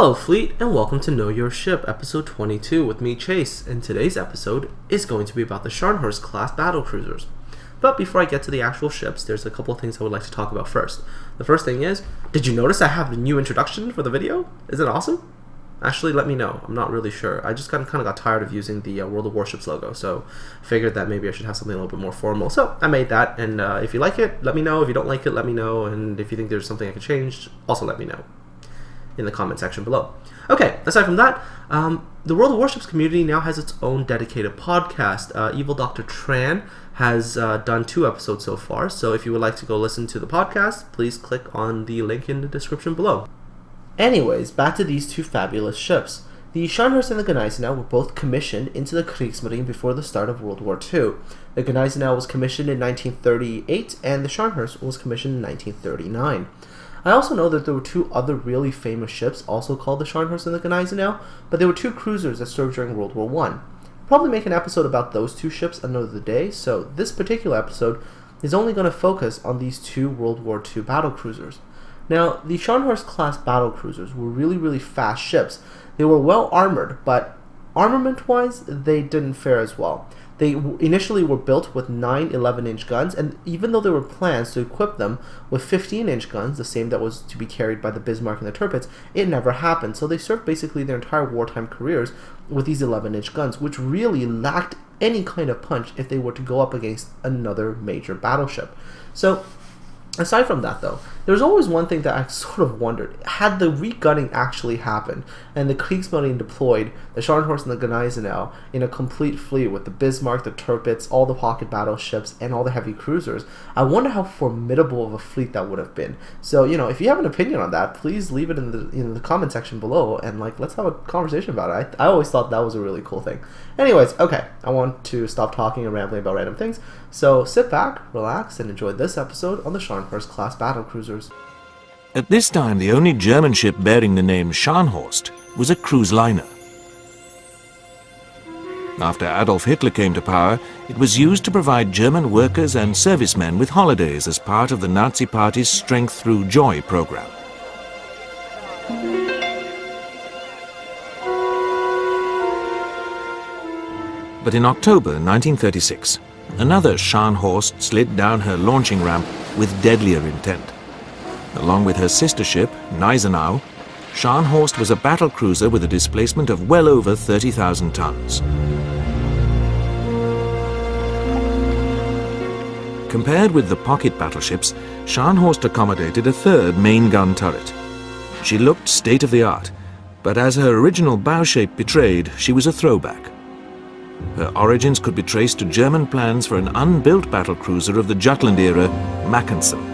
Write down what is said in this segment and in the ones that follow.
Hello Fleet, and welcome to Know Your Ship, episode 22 with me, Chase, and today's episode is going to be about the Scharnhorst-class battlecruisers. But before I get to the actual ships, there's a couple of things I would like to talk about first. The first thing is, did you notice I have a new introduction for the video? Isn't it awesome? Actually, let me know. I'm not really sure. I just kind of got tired of using the World of Warships logo, so figured that maybe I should have something a little bit more formal. So I made that, and if you like it, let me know. If you don't like it, let me know. And if you think there's something I could change, also let me know in the comment section below. Okay, aside from that, the World of Warships community now has its own dedicated podcast. Evil Dr. Tran has done 2 episodes so far, so if you would like to go listen to the podcast, please click on the link in the description below. Anyways, back to these 2 fabulous ships. The Scharnhorst and the Gneisenau were both commissioned into the Kreigsmarine before the start of World War II. The Gneisenau was commissioned in 1938, and the Scharnhorst was commissioned in 1939. I also know that there were 2 other really famous ships also called the Scharnhorst and the Gneisenau, but they were 2 cruisers that served during World War I. Probably make an episode about those 2 ships another day, so this particular episode is only going to focus on these 2 World War II battlecruisers. Now, the Scharnhorst-class battlecruisers were really fast ships. They were well armored, but armament-wise, they didn't fare as well. They initially were built with 9 11-inch guns, and even though there were plans to equip them with 15-inch guns, the same that was to be carried by the Bismarck and the Tirpitz, it never happened. So they served basically their entire wartime careers with these 11-inch guns, which really lacked any kind of punch if they were to go up against another major battleship. So aside from that, though, there's always one thing that I sort of wondered. Had the regunning actually happened and the Kriegsmarine deployed the Scharnhorst and the Gneisenau in a complete fleet with the Bismarck, the Tirpitz, all the pocket battleships, and all the heavy cruisers, I wonder how formidable of a fleet that would have been. So, if you have an opinion on that, please leave it in the comment section below, and let's have a conversation about it. I always thought that was a really cool thing. Anyways, okay, I want to stop talking and rambling about random things, so sit back, relax, and enjoy this episode on the Scharnhorst-class battlecruisers. At this time, the only German ship bearing the name Scharnhorst was a cruise liner. After Adolf Hitler came to power, it was used to provide German workers and servicemen with holidays as part of the Nazi Party's Strength Through Joy program. But in October 1936, another Scharnhorst slid down her launching ramp with deadlier intent. Along with her sister ship, Gneisenau, Scharnhorst was a battlecruiser with a displacement of well over 30,000 tons. Compared with the pocket battleships, Scharnhorst accommodated a 3rd main gun turret. She looked state-of-the-art, but as her original bow shape betrayed, she was a throwback. Her origins could be traced to German plans for an unbuilt battlecruiser of the Jutland era, Mackensen.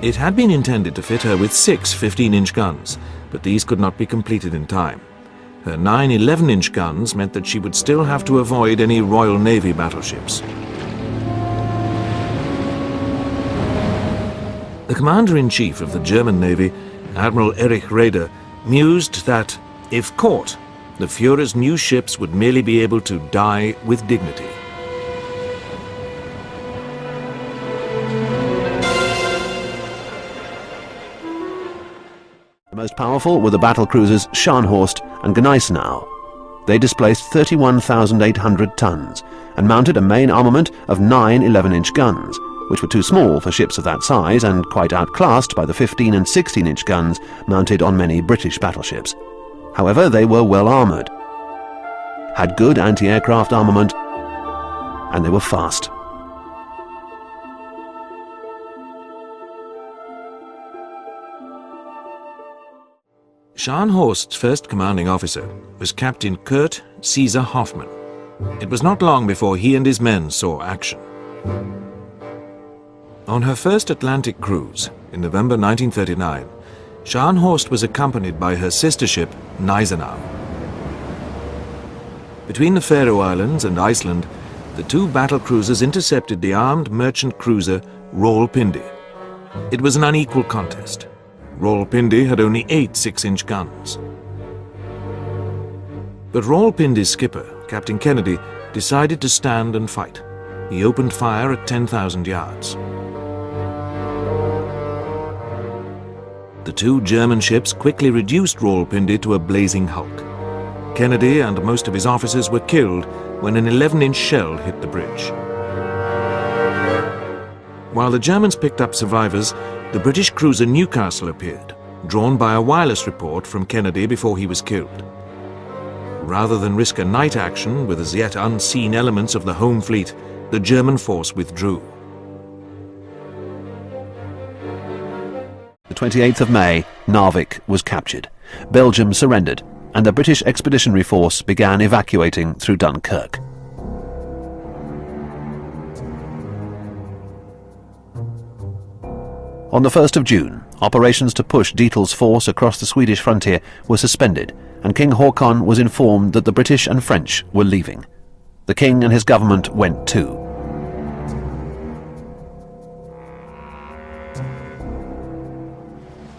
It had been intended to fit her with 6 15-inch guns, but these could not be completed in time. Her 9 11-inch guns meant that she would still have to avoid any Royal Navy battleships. The commander-in-chief of the German Navy, Admiral Erich Raeder, mused that, if caught, the Führer's new ships would merely be able to die with dignity. The most powerful were the battlecruisers Scharnhorst and Gneisenau. They displaced 31,800 tons and mounted a main armament of 9 11-inch guns, which were too small for ships of that size and quite outclassed by the 15 and 16-inch guns mounted on many British battleships. However, they were well armoured, had good anti-aircraft armament, and they were fast. Scharnhorst's first commanding officer was Captain Kurt Caesar Hoffmann. It was not long before he and his men saw action. On her first Atlantic cruise, in November 1939, Scharnhorst was accompanied by her sister ship, Gneisenau. Between the Faroe Islands and Iceland, the 2 battlecruisers intercepted the armed merchant cruiser Rawalpindi. It was an unequal contest. Rawalpindi had only 8 6-inch guns. But Rawalpindi's skipper, Captain Kennedy, decided to stand and fight. He opened fire at 10,000 yards. The two German ships quickly reduced Rawalpindi to a blazing hulk. Kennedy and most of his officers were killed when an 11-inch shell hit the bridge. While the Germans picked up survivors, the British cruiser Newcastle appeared, drawn by a wireless report from Kennedy before he was killed. Rather than risk a night action with as yet unseen elements of the home fleet, the German force withdrew. The 28th of May, Narvik was captured. Belgium surrendered, and the British Expeditionary Force began evacuating through Dunkirk. On the 1st of June, operations to push Dietl's force across the Swedish frontier were suspended, and King Haakon was informed that the British and French were leaving. The king and his government went too.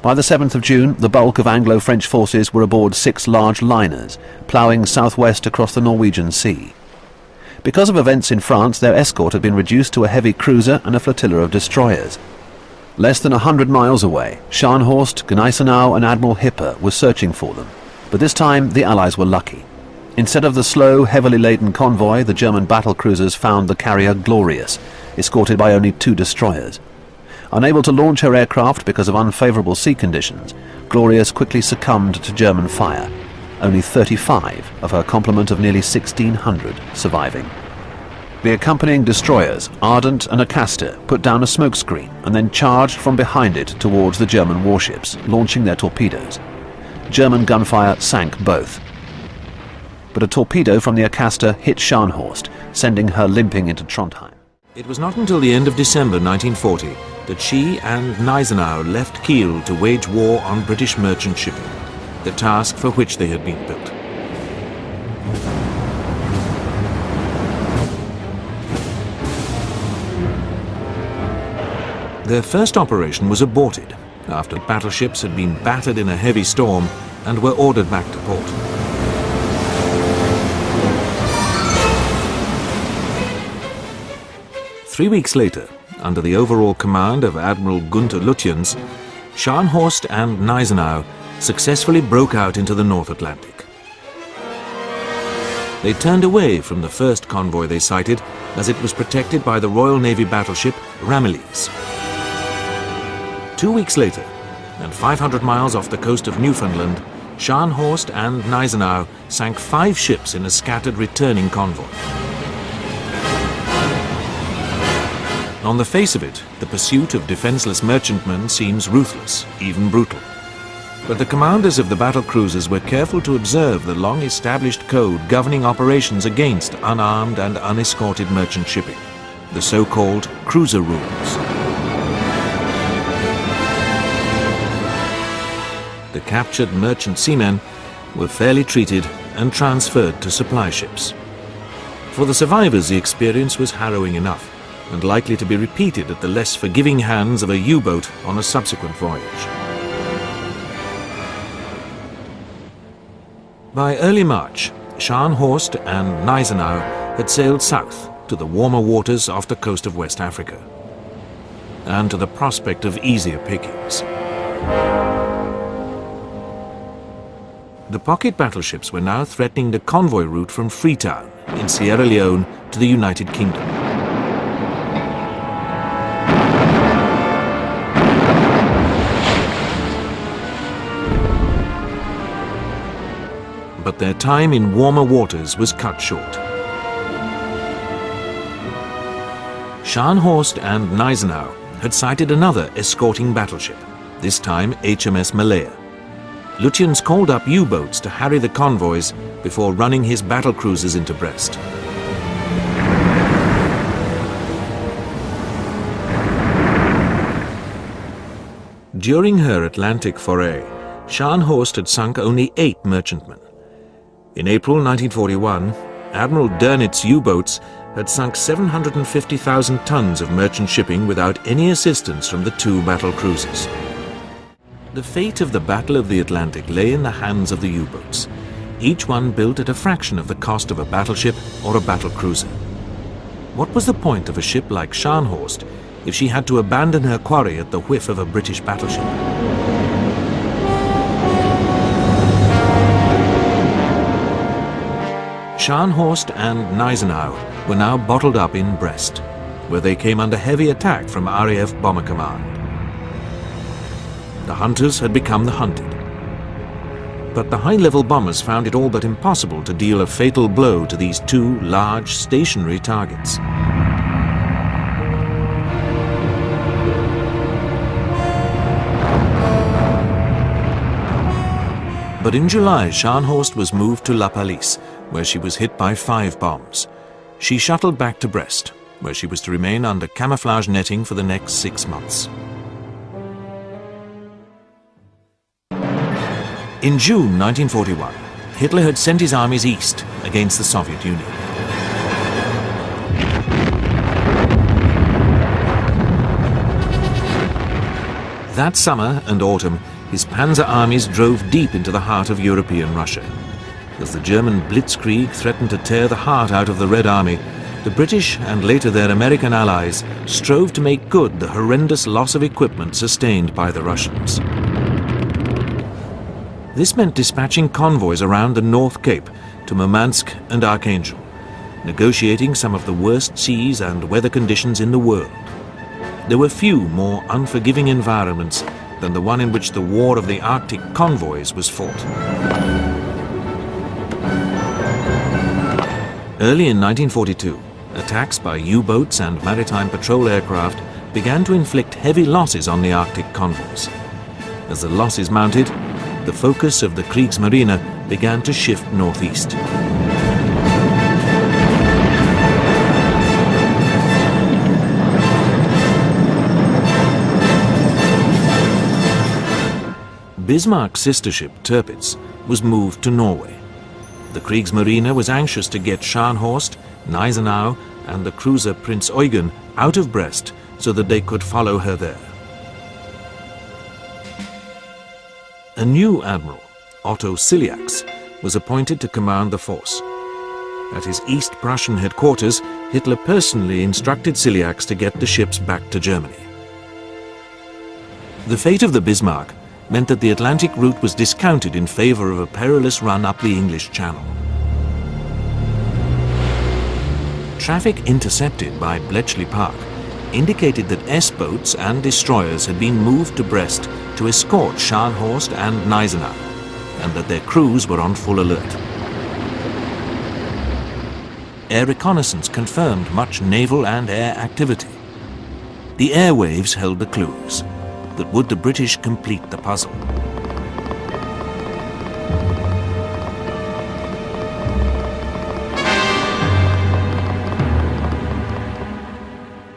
By the 7th of June, the bulk of Anglo-French forces were aboard 6 large liners, ploughing southwest across the Norwegian Sea. Because of events in France, their escort had been reduced to a heavy cruiser and a flotilla of destroyers. Less than 100 miles away, Scharnhorst, Gneisenau and Admiral Hipper were searching for them, but this time the Allies were lucky. Instead of the slow, heavily laden convoy, the German battlecruisers found the carrier Glorious, escorted by only 2 destroyers. Unable to launch her aircraft because of unfavourable sea conditions, Glorious quickly succumbed to German fire, only 35 of her complement of nearly 1,600 surviving. The accompanying destroyers, Ardent and Acasta, put down a smokescreen and then charged from behind it towards the German warships, launching their torpedoes. German gunfire sank both. But a torpedo from the Acasta hit Scharnhorst, sending her limping into Trondheim. It was not until the end of December 1940 that she and Gneisenau left Kiel to wage war on British merchant shipping, the task for which they had been built. Their first operation was aborted after battleships had been battered in a heavy storm and were ordered back to port. Three weeks later, under the overall command of Admiral Gunther Lutyens, Scharnhorst and Gneisenau successfully broke out into the North Atlantic. They turned away from the first convoy they sighted, as it was protected by the Royal Navy battleship Ramillies. 2 weeks later, and 500 miles off the coast of Newfoundland, Scharnhorst and Gneisenau sank 5 ships in a scattered returning convoy. On the face of it, the pursuit of defenseless merchantmen seems ruthless, even brutal. But the commanders of the battlecruisers were careful to observe the long-established code governing operations against unarmed and unescorted merchant shipping, the so-called cruiser rules. The captured merchant seamen were fairly treated and transferred to supply ships. For the survivors, the experience was harrowing enough, and likely to be repeated at the less forgiving hands of a U-boat on a subsequent voyage. By early March, Scharnhorst and Gneisenau had sailed south to the warmer waters off the coast of West Africa, and to the prospect of easier pickings. The pocket battleships were now threatening the convoy route from Freetown in Sierra Leone to the United Kingdom. But their time in warmer waters was cut short. Scharnhorst and Gneisenau had sighted another escorting battleship, this time HMS Malaya. Lutyens called up U-boats to harry the convoys before running his battlecruisers into Brest. During her Atlantic foray, Scharnhorst had sunk only 8 merchantmen. In April 1941, Admiral Dönitz U-boats had sunk 750,000 tons of merchant shipping without any assistance from the 2 battlecruisers. The fate of the Battle of the Atlantic lay in the hands of the U-boats, each one built at a fraction of the cost of a battleship or a battlecruiser. What was the point of a ship like Scharnhorst if she had to abandon her quarry at the whiff of a British battleship? Scharnhorst and Gneisenau were now bottled up in Brest, where they came under heavy attack from RAF Bomber Command. The hunters had become the hunted. But the high-level bombers found it all but impossible to deal a fatal blow to these two large stationary targets. But in July, Scharnhorst was moved to La Pallice, where she was hit by 5 bombs. She shuttled back to Brest, where she was to remain under camouflage netting for the next 6 months. In June 1941, Hitler had sent his armies east against the Soviet Union. That summer and autumn, his panzer armies drove deep into the heart of European Russia. As the German blitzkrieg threatened to tear the heart out of the Red Army, the British and later their American allies strove to make good the horrendous loss of equipment sustained by the Russians. This meant dispatching convoys around the North Cape to Murmansk and Archangel, negotiating some of the worst seas and weather conditions in the world. There were few more unforgiving environments than the one in which the War of the Arctic convoys was fought. Early in 1942, attacks by U-boats and maritime patrol aircraft began to inflict heavy losses on the Arctic convoys. As the losses mounted, the focus of the Kreigsmarine began to shift northeast. Bismarck's sister ship, Tirpitz, was moved to Norway. The Kriegsmarine was anxious to get Scharnhorst, Gneisenau and the cruiser Prinz Eugen out of Brest so that they could follow her there. A new admiral, Otto Ciliax, was appointed to command the force. At his East Prussian headquarters, Hitler personally instructed Ciliax to get the ships back to Germany. The fate of the Bismarck meant that the Atlantic route was discounted in favor of a perilous run up the English Channel. Traffic intercepted by Bletchley Park indicated that S-boats and destroyers had been moved to Brest to escort Scharnhorst and Gneisenau, and that their crews were on full alert. Air reconnaissance confirmed much naval and air activity. The airwaves held the clues. But would the British complete the puzzle?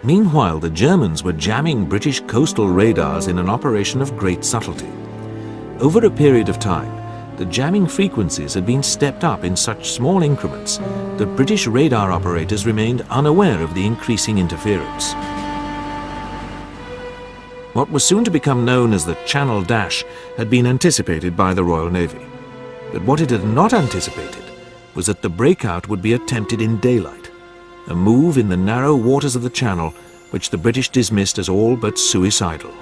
Meanwhile, the Germans were jamming British coastal radars in an operation of great subtlety. Over a period of time, the jamming frequencies had been stepped up in such small increments that British radar operators remained unaware of the increasing interference. What was soon to become known as the Channel Dash had been anticipated by the Royal Navy. But what it had not anticipated was that the breakout would be attempted in daylight, a move in the narrow waters of the Channel which the British dismissed as all but suicidal.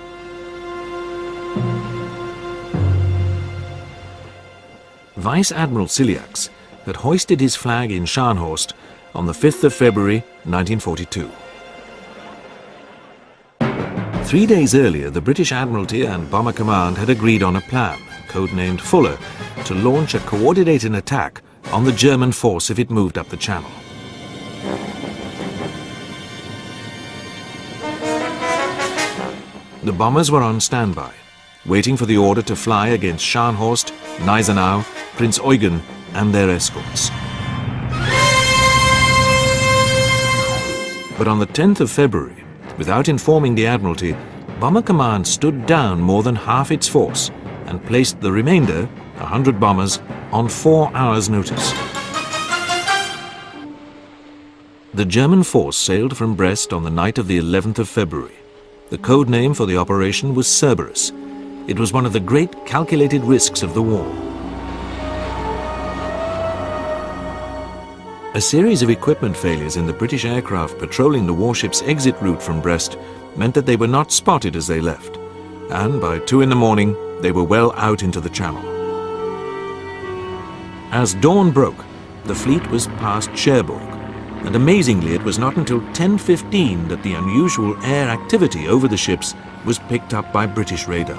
Vice Admiral Ciliax had hoisted his flag in Scharnhorst on the 5th of February 1942. 3 days earlier, the British Admiralty and Bomber Command had agreed on a plan, codenamed Fuller, to launch a coordinated attack on the German force if it moved up the Channel. The bombers were on standby, waiting for the order to fly against Scharnhorst, Gneisenau, Prinz Eugen and their escorts. But on the 10th of February, without informing the Admiralty, Bomber Command stood down more than half its force and placed the remainder, 100 bombers, on 4 hours' notice. The German force sailed from Brest on the night of the 11th of February. The code name for the operation was Cerberus. It was one of the great calculated risks of the war. A series of equipment failures in the British aircraft patrolling the warship's exit route from Brest meant that they were not spotted as they left, and by 2 in the morning they were well out into the Channel. As dawn broke, the fleet was past Cherbourg, and amazingly it was not until 10:15 that the unusual air activity over the ships was picked up by British radar.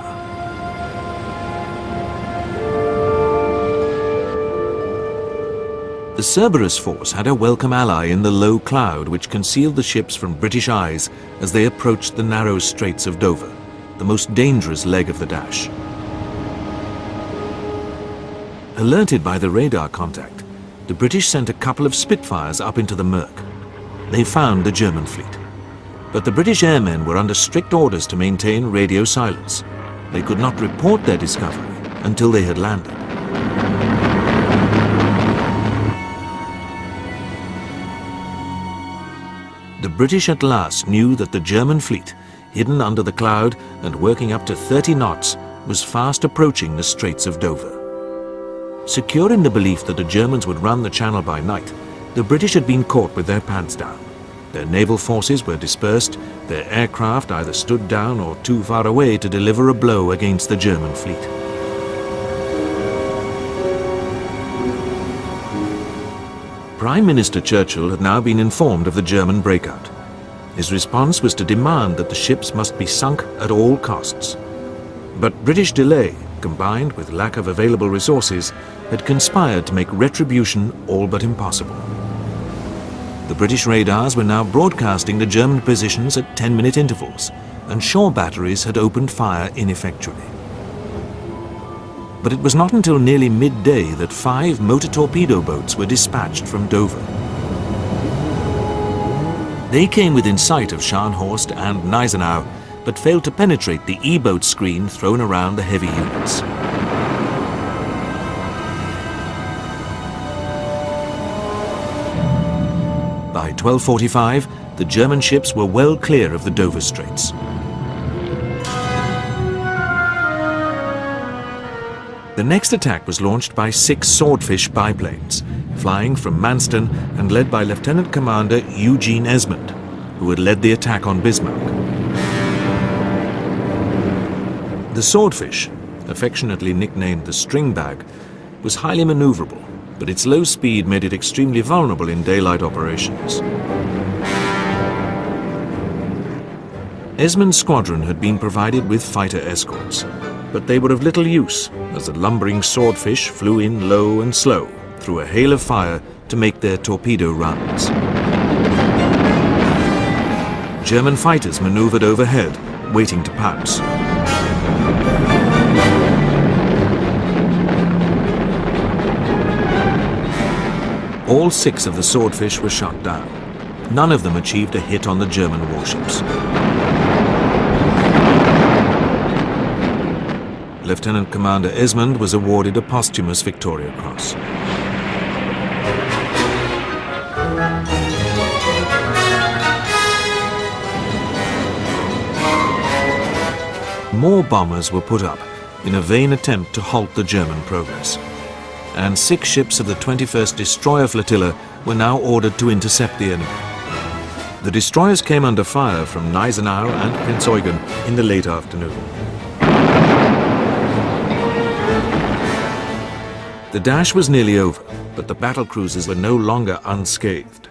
The Cerberus force had a welcome ally in the low cloud which concealed the ships from British eyes as they approached the narrow straits of Dover, the most dangerous leg of the dash. Alerted by the radar contact, the British sent a couple of Spitfires up into the murk. They found the German fleet. But the British airmen were under strict orders to maintain radio silence. They could not report their discovery until they had landed. The British at last knew that the German fleet, hidden under the cloud and working up to 30 knots, was fast approaching the Straits of Dover. Secure in the belief that the Germans would run the channel by night, the British had been caught with their pants down. Their naval forces were dispersed, their aircraft either stood down or too far away to deliver a blow against the German fleet. Prime Minister Churchill had now been informed of the German breakout. His response was to demand that the ships must be sunk at all costs. But British delay, combined with lack of available resources, had conspired to make retribution all but impossible. The British radars were now broadcasting the German positions at 10-minute intervals, and shore batteries had opened fire ineffectually. But it was not until nearly midday that 5 motor torpedo boats were dispatched from Dover. They came within sight of Scharnhorst and Gneisenau, but failed to penetrate the E-boat screen thrown around the heavy units. By 12:45, the German ships were well clear of the Dover Straits. The next attack was launched by 6 Swordfish biplanes, flying from Manston and led by Lieutenant Commander Eugene Esmond, who had led the attack on Bismarck. The Swordfish, affectionately nicknamed the String Bag, was highly maneuverable, but its low speed made it extremely vulnerable in daylight operations. Esmond's squadron had been provided with fighter escorts, but they were of little use as the lumbering Swordfish flew in low and slow through a hail of fire to make their torpedo runs. German fighters maneuvered overhead, waiting to pounce. All 6 of the Swordfish were shot down. None of them achieved a hit on the German warships. Lieutenant Commander Esmond was awarded a posthumous Victoria Cross. More bombers were put up in a vain attempt to halt the German progress, and 6 ships of the 21st Destroyer Flotilla were now ordered to intercept the enemy. The destroyers came under fire from Gneisenau and Prinz Eugen in the late afternoon. The dash was nearly over, but the battlecruisers were no longer unscathed.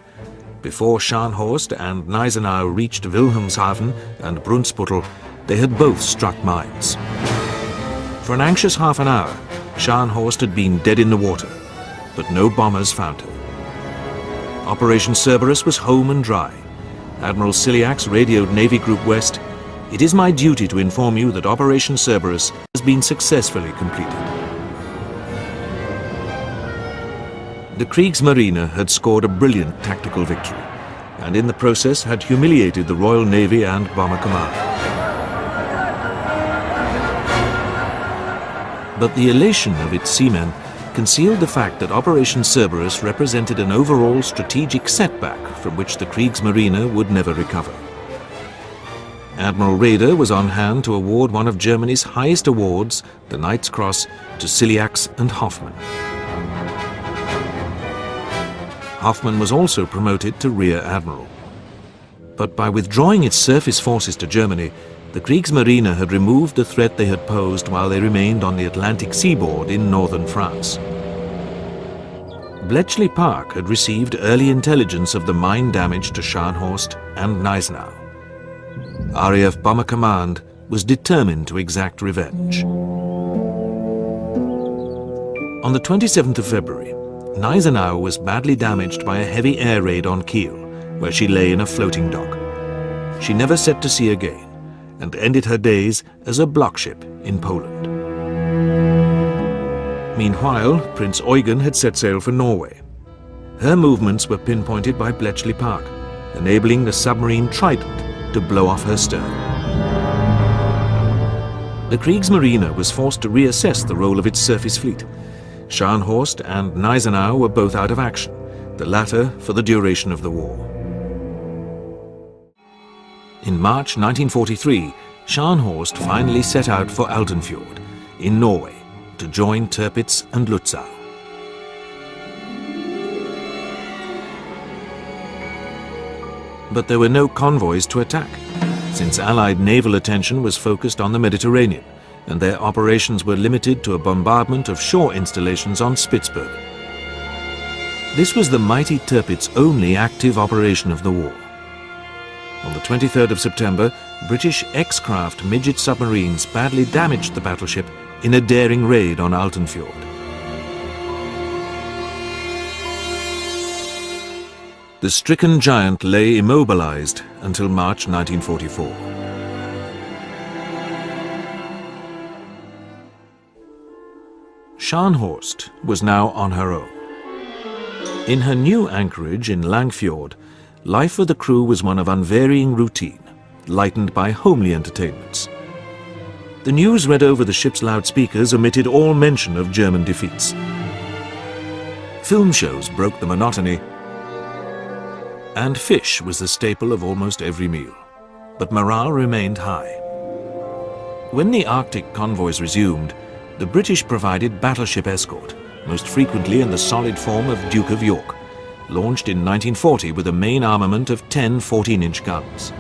Before Scharnhorst and Gneisenau reached Wilhelmshaven and Brunsbüttel, they had both struck mines. For an anxious half an hour, Scharnhorst had been dead in the water, but no bombers found her. Operation Cerberus was home and dry. Admiral Ciliax radioed Navy Group West, "It is my duty to inform you that Operation Cerberus has been successfully completed." The Kriegsmarine had scored a brilliant tactical victory, and in the process had humiliated the Royal Navy and Bomber Command. But the elation of its seamen concealed the fact that Operation Cerberus represented an overall strategic setback from which the Kriegsmarine would never recover. Admiral Raeder was on hand to award one of Germany's highest awards, the Knight's Cross, to Ciliax and Hoffmann. Hoffmann was also promoted to Rear Admiral. But by withdrawing its surface forces to Germany, the Kriegsmarine had removed the threat they had posed while they remained on the Atlantic seaboard in northern France. Bletchley Park had received early intelligence of the mine damage to Scharnhorst and Gneisenau. RAF Bomber Command was determined to exact revenge. On the 27th of February, Gneisenau was badly damaged by a heavy air raid on Kiel, where she lay in a floating dock. She never set to sea again and ended her days as a blockship in Poland. Meanwhile, Prince Eugen had set sail for Norway. Her movements were pinpointed by Bletchley Park, enabling the submarine Trident to blow off her stern. The Kriegsmarine was forced to reassess the role of its surface fleet. Scharnhorst and Gneisenau were both out of action, the latter for the duration of the war. In March 1943, Scharnhorst finally set out for Altenfjord, in Norway, to join Tirpitz and Lützow. But there were no convoys to attack, since Allied naval attention was focused on the Mediterranean, and their operations were limited to a bombardment of shore installations on Spitzbergen. This was the mighty Tirpitz's only active operation of the war. On the 23rd of September, British X-craft midget submarines badly damaged the battleship in a daring raid on Altenfjord. The stricken giant lay immobilized until March 1944. Scharnhorst was now on her own. In her new anchorage in Langfjord, life for the crew was one of unvarying routine, lightened by homely entertainments. The news read over the ship's loudspeakers omitted all mention of German defeats. Film shows broke the monotony, and fish was the staple of almost every meal. But morale remained high. When the Arctic convoys resumed, the British provided battleship escort, most frequently in the solid form of Duke of York, launched in 1940 with a main armament of 10 14-inch guns.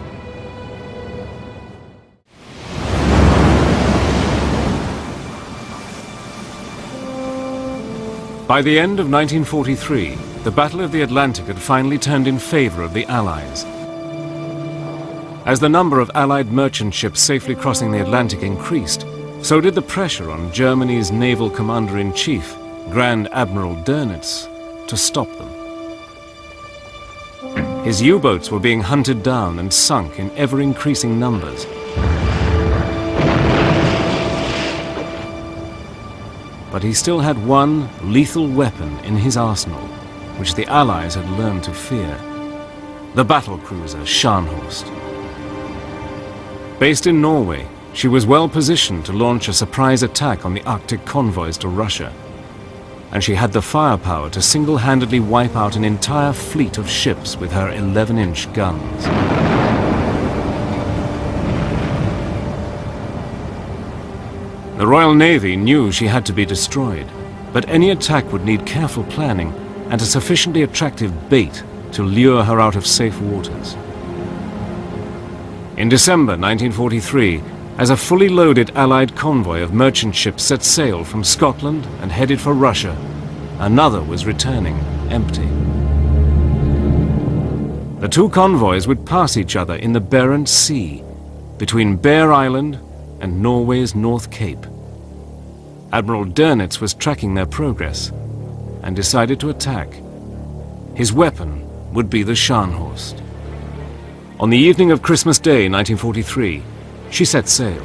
By the end of 1943, the Battle of the Atlantic had finally turned in favor of the Allies. As the number of Allied merchant ships safely crossing the Atlantic increased, so did the pressure on Germany's naval commander-in-chief, Grand Admiral Dönitz, to stop them. His U-boats were being hunted down and sunk in ever-increasing numbers. But he still had one lethal weapon in his arsenal, which the Allies had learned to fear: the battlecruiser Scharnhorst. Based in Norway, she was well positioned to launch a surprise attack on the Arctic convoys to Russia, and she had the firepower to single-handedly wipe out an entire fleet of ships with her 11-inch guns. The Royal Navy knew she had to be destroyed, but any attack would need careful planning and a sufficiently attractive bait to lure her out of safe waters. In December 1943, as a fully loaded Allied convoy of merchant ships set sail from Scotland and headed for Russia, another was returning empty. The two convoys would pass each other in the Barents Sea, between Bear Island and Norway's North Cape. Admiral Dönitz was tracking their progress and decided to attack. His weapon would be the Scharnhorst. On the evening of Christmas Day 1943, she set sail,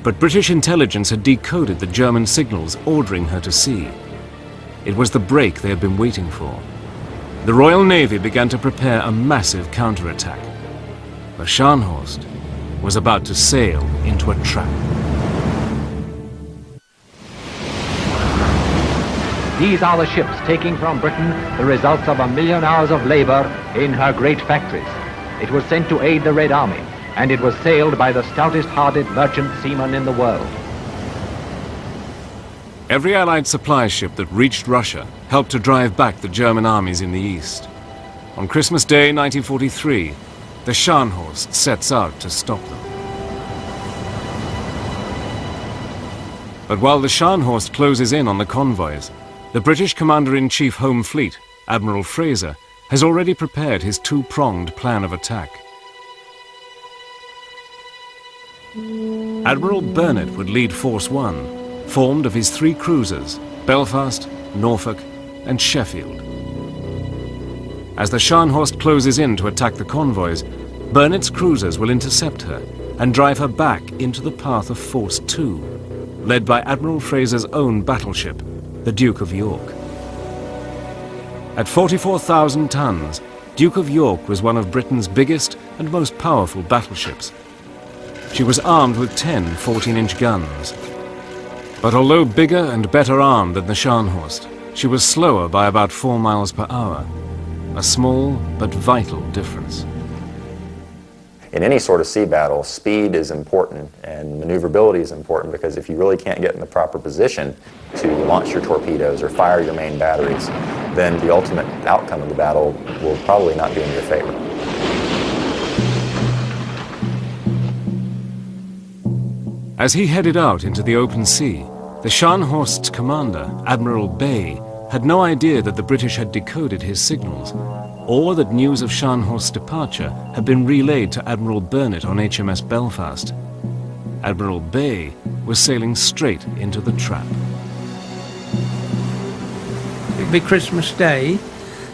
but British intelligence had decoded the German signals ordering her to sea. It was the break they had been waiting for. The Royal Navy began to prepare a massive counterattack. The Scharnhorst was about to sail into a trap. These are the ships taking from Britain the results of 1 million hours of labor in her great factories. It was sent to aid the Red Army, and it was sailed by the stoutest-hearted merchant seamen in the world. Every Allied supply ship that reached Russia helped to drive back the German armies in the east. On Christmas Day 1943, the Scharnhorst sets out to stop them. But while the Scharnhorst closes in on the convoys, The British Commander-in-Chief Home Fleet, Admiral Fraser, has already prepared his two-pronged plan of attack. Admiral Burnett would lead Force 1, formed of his 3 cruisers, Belfast, Norfolk, and Sheffield. As the Scharnhorst closes in to attack the convoys, Burnett's cruisers will intercept her and drive her back into the path of Force 2, led by Admiral Fraser's own battleship, the Duke of York. At 44,000 tons, Duke of York was one of Britain's biggest and most powerful battleships. She was armed with 10 14-inch guns. But although bigger and better armed than the Scharnhorst, she was slower by about 4 miles per hour. A small but vital difference. In any sort of sea battle, speed is important and maneuverability is important, because if you really can't get in the proper position to launch your torpedoes or fire your main batteries, then the ultimate outcome of the battle will probably not be in your favor. As he headed out into the open sea, the Scharnhorst's commander, Admiral Bay, had no idea that the British had decoded his signals, or that news of Scharnhorst's departure had been relayed to Admiral Burnett on HMS Belfast. Admiral Bay was sailing straight into the trap. It'd be Christmas Day.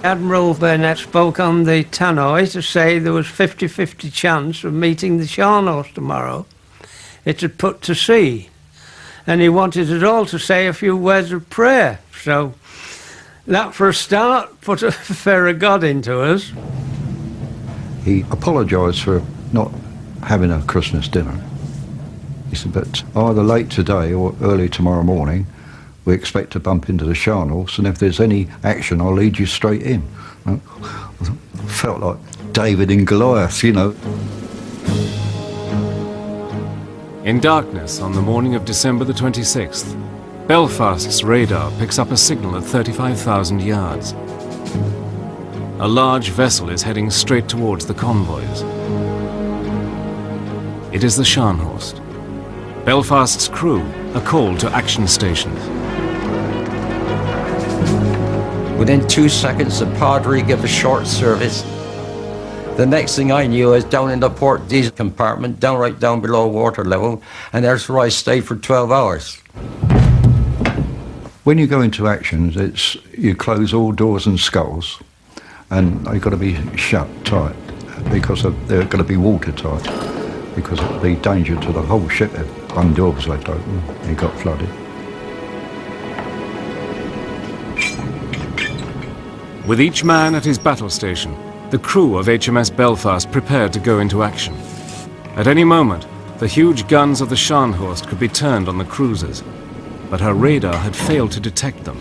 Admiral Burnett spoke on the tannoy to say there was 50-50 chance of meeting the Scharnhorst tomorrow. It had put to sea, and he wanted us all to say a few words of prayer. So that, for a start, put a fear of God into us. He apologised for not having a Christmas dinner. He said, but either late today or early tomorrow morning, we expect to bump into the Scharnhorst, and if there's any action, I'll lead you straight in. I felt like David and Goliath, you know. In darkness on the morning of December the 26th, Belfast's radar picks up a signal at 35,000 yards. A large vessel is heading straight towards the convoys. It is the Scharnhorst. Belfast's crew are called to action stations. Within 2 seconds, the Padre gave a short service. The next thing I knew, I was down in the port diesel compartment, right down below water level, and there's where I stayed for 12 hours. When you go into actions, you close all doors and sculls, and they've got to be shut tight, because they're going to be watertight, because it would be danger to the whole ship if one door was left open and it got flooded. With each man at his battle station, the crew of HMS Belfast prepared to go into action. At any moment, the huge guns of the Scharnhorst could be turned on the cruisers, but her radar had failed to detect them.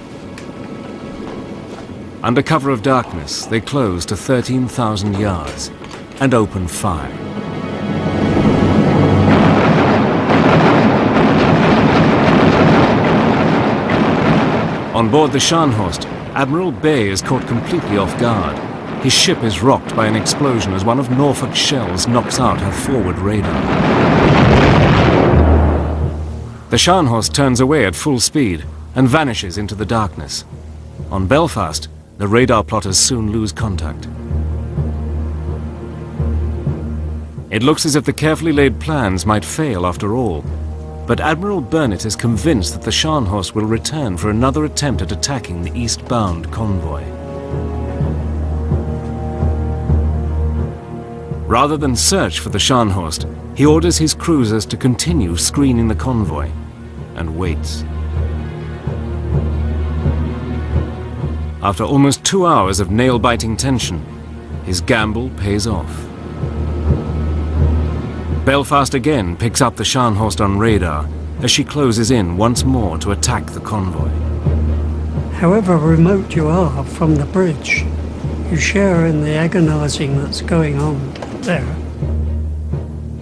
Under cover of darkness, they closed to 13,000 yards and opened fire. On board the Scharnhorst, Admiral Bay is caught completely off guard. His ship is rocked by an explosion as one of Norfolk's shells knocks out her forward radar. The Scharnhorst turns away at full speed and vanishes into the darkness. On Belfast, the radar plotters soon lose contact. It looks as if the carefully laid plans might fail after all, but Admiral Burnett is convinced that the Scharnhorst will return for another attempt at attacking the eastbound convoy. Rather than search for the Scharnhorst, he orders his cruisers to continue screening the convoy and waits. After almost 2 hours of nail-biting tension, his gamble pays off. Belfast again picks up the Scharnhorst on radar as she closes in once more to attack the convoy. However remote you are from the bridge, you share in the agonizing that's going on there,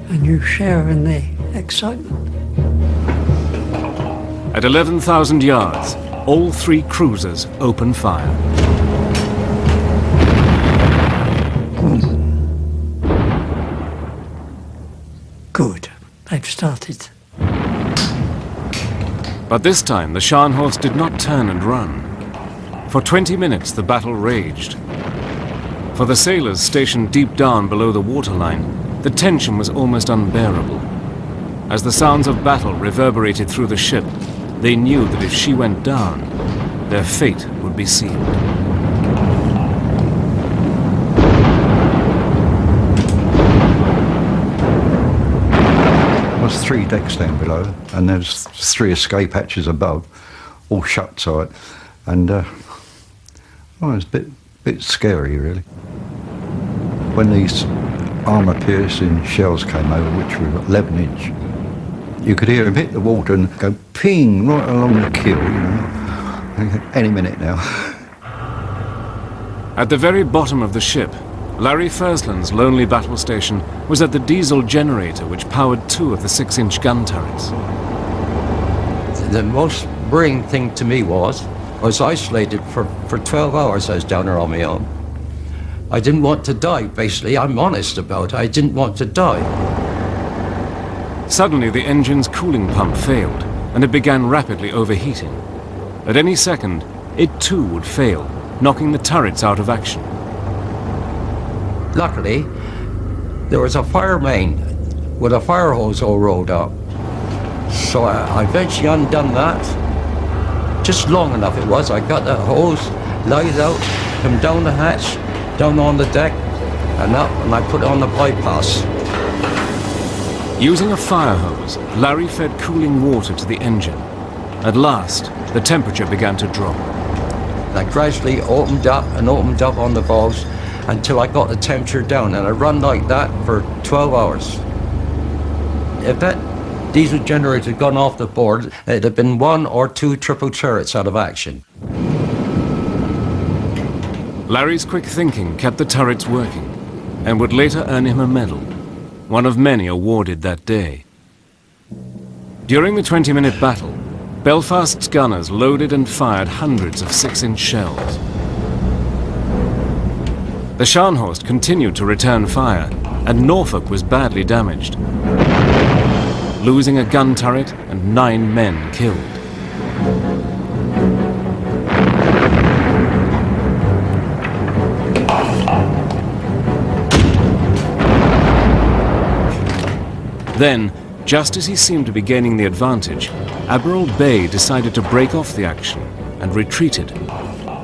and you share in the excitement. At 11,000 yards, all 3 cruisers open fire. Good, they've started. But this time, the Scharnhorst did not turn and run. For 20 minutes the battle raged. For the sailors stationed deep down below the waterline, the tension was almost unbearable. As the sounds of battle reverberated through the ship, they knew that if she went down, their fate would be sealed. There's 3 decks down below, and there's 3 escape hatches above, all shut tight, and it was a bit scary, really. When these armour-piercing shells came over, which were 11-inch, you could hear them hit the water and go ping right along the keel, you know, any minute now. At the very bottom of the ship, Larry Fursland's lonely battle station was at the diesel generator which powered 2 of the 6-inch gun turrets. The most worrying thing to me was, I was isolated for 12 hours. I was down there on my own. I didn't want to die, basically. I'm honest about it. I didn't want to die. Suddenly the engine's cooling pump failed, and it began rapidly overheating. At any second, it too would fail, knocking the turrets out of action. Luckily, there was a fire main with a fire hose all rolled up. So I eventually undone that. Just long enough it was. I got that hose, light out, come down the hatch, down on the deck, and up, and I put it on the bypass. Using a fire hose, Larry fed cooling water to the engine. At last, the temperature began to drop. I gradually opened up on the valves until I got the temperature down, and I run like that for 12 hours. If that diesel generator had gone off the board, it'd have been 1 or 2 triple turrets out of action. Larry's quick thinking kept the turrets working, and would later earn him a medal, one of many awarded that day. During the 20-minute battle, Belfast's gunners loaded and fired hundreds of 6-inch shells. The Scharnhorst continued to return fire, and Norfolk was badly damaged, losing a gun turret and 9 men killed. Then, just as he seemed to be gaining the advantage, Admiral Bay decided to break off the action and retreated.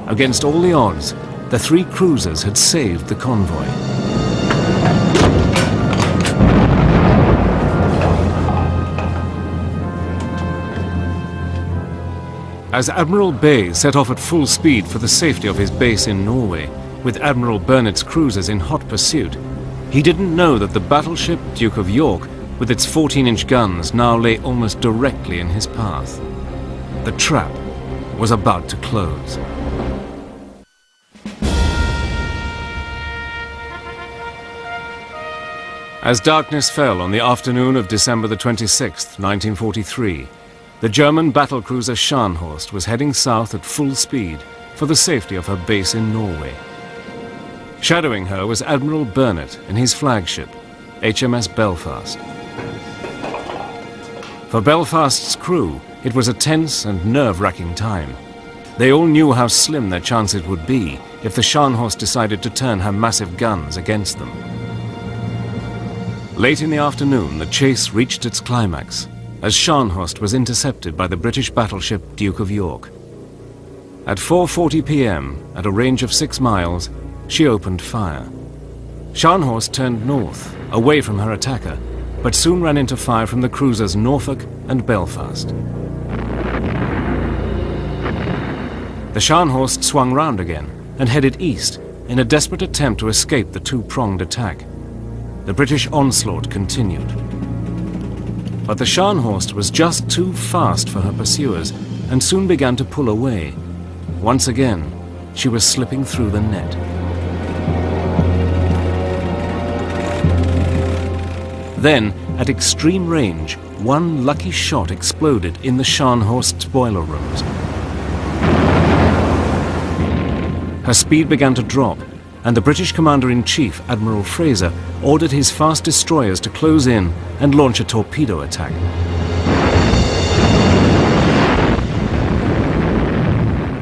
Against all the odds, the 3 cruisers had saved the convoy. As Admiral Bay set off at full speed for the safety of his base in Norway, with Admiral Burnett's cruisers in hot pursuit, he didn't know that the battleship Duke of York, with its 14-inch guns, now lay almost directly in his path. The trap was about to close. As darkness fell on the afternoon of December the 26th, 1943, the German battlecruiser Scharnhorst was heading south at full speed for the safety of her base in Norway. Shadowing her was Admiral Burnett in his flagship, HMS Belfast. For Belfast's crew, it was a tense and nerve-wracking time. They all knew how slim their chances would be if the Scharnhorst decided to turn her massive guns against them. Late in the afternoon, the chase reached its climax, as Scharnhorst was intercepted by the British battleship Duke of York. At 4:40 p.m., at a range of 6 miles, she opened fire. Scharnhorst turned north, away from her attacker, but soon ran into fire from the cruisers Norfolk and Belfast. The Scharnhorst swung round again and headed east in a desperate attempt to escape the 2-pronged attack. The British onslaught continued. But the Scharnhorst was just too fast for her pursuers and soon began to pull away. Once again, she was slipping through the net. Then, at extreme range, one lucky shot exploded in the Scharnhorst's boiler rooms. Her speed began to drop, and the British Commander-in-Chief, Admiral Fraser, ordered his fast destroyers to close in and launch a torpedo attack.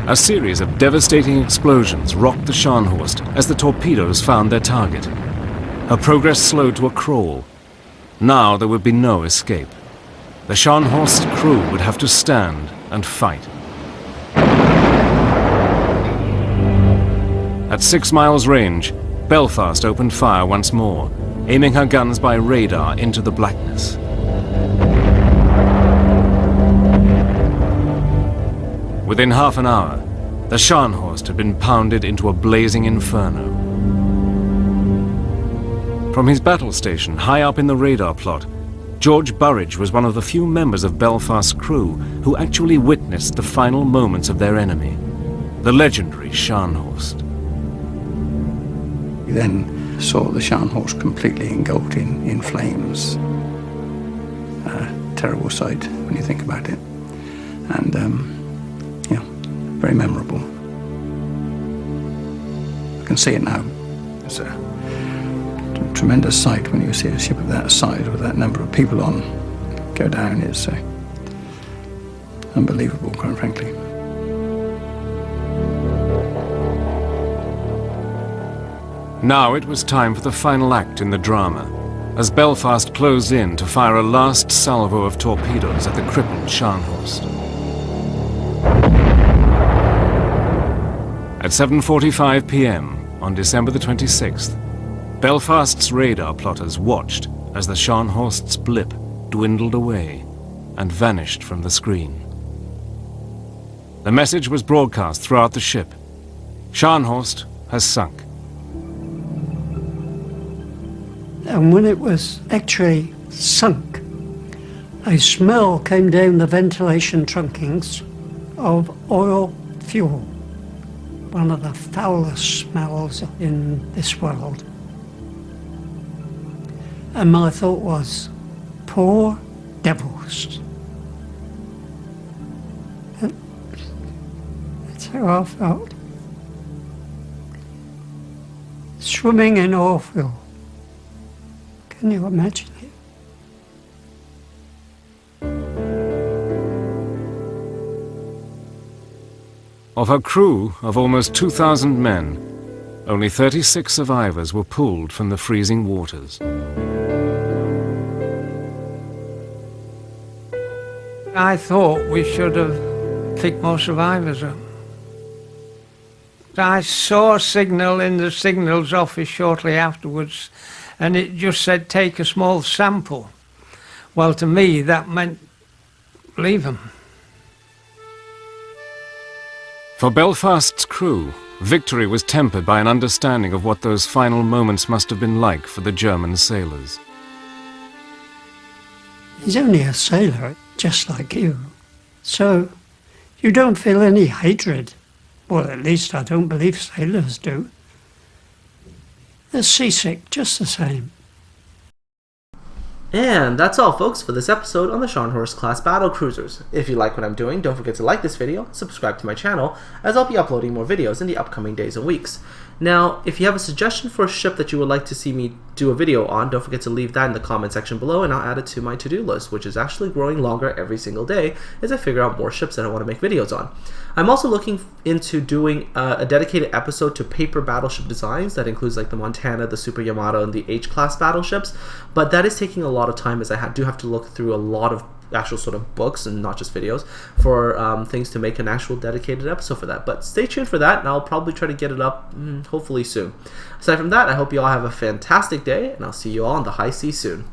A series of devastating explosions rocked the Scharnhorst as the torpedoes found their target. Her progress slowed to a crawl. Now there would be no escape. The Scharnhorst crew would have to stand and fight. At 6 miles range, Belfast opened fire once more, aiming her guns by radar into the blackness. Within half an hour, the Scharnhorst had been pounded into a blazing inferno. From his battle station high up in the radar plot, George Burridge was one of the few members of Belfast's crew who actually witnessed the final moments of their enemy, the legendary Scharnhorst. We then saw the Scharnhorst completely engulfed in flames. A terrible sight when you think about it. And, yeah, very memorable. I can see it now. It's a tremendous sight when you see a ship of that size with that number of people on go down. It's unbelievable, quite frankly. Now it was time for the final act in the drama, as Belfast closed in to fire a last salvo of torpedoes at the crippled Scharnhorst. At 7:45 p.m. on December the 26th, Belfast's radar plotters watched as the Scharnhorst's blip dwindled away and vanished from the screen. The message was broadcast throughout the ship. Scharnhorst has sunk. And when it was actually sunk, a smell came down the ventilation trunkings of oil fuel, one of the foulest smells in this world. And my thought was, poor devils. That's how I felt. Swimming in oil fuel. Can you imagine it? Of her crew of almost 2,000 men, only 36 survivors were pulled from the freezing waters. I thought we should have picked more survivors up. I saw a signal in the signals office shortly afterwards, and it just said take a small sample. Well, to me that meant leave them. For Belfast's crew, victory was tempered by an understanding of what those final moments must have been like for the German sailors. He's only a sailor, just like you. So you don't feel any hatred. Well, at least I don't believe sailors do. They're seasick just the same. And that's all, folks, for this episode on the Scharnhorst-class battlecruisers. If you like what I'm doing, don't forget to like this video, subscribe to my channel, as I'll be uploading more videos in the upcoming days and weeks. Now, if you have a suggestion for a ship that you would like to see me do a video on, don't forget to leave that in the comment section below, and I'll add it to my to-do list, which is actually growing longer every single day as I figure out more ships that I want to make videos on. I'm also looking into doing a dedicated episode to paper battleship designs that includes like the Montana, the Super Yamato, and the H-class battleships, but that is taking a lot of time as I do have to look through a lot of actual sort of books and not just videos for things to make an actual dedicated episode for that. But stay tuned for that, and I'll probably try to get it up hopefully soon. Aside from that, I hope you all have a fantastic day, and I'll see you all on the high seas soon.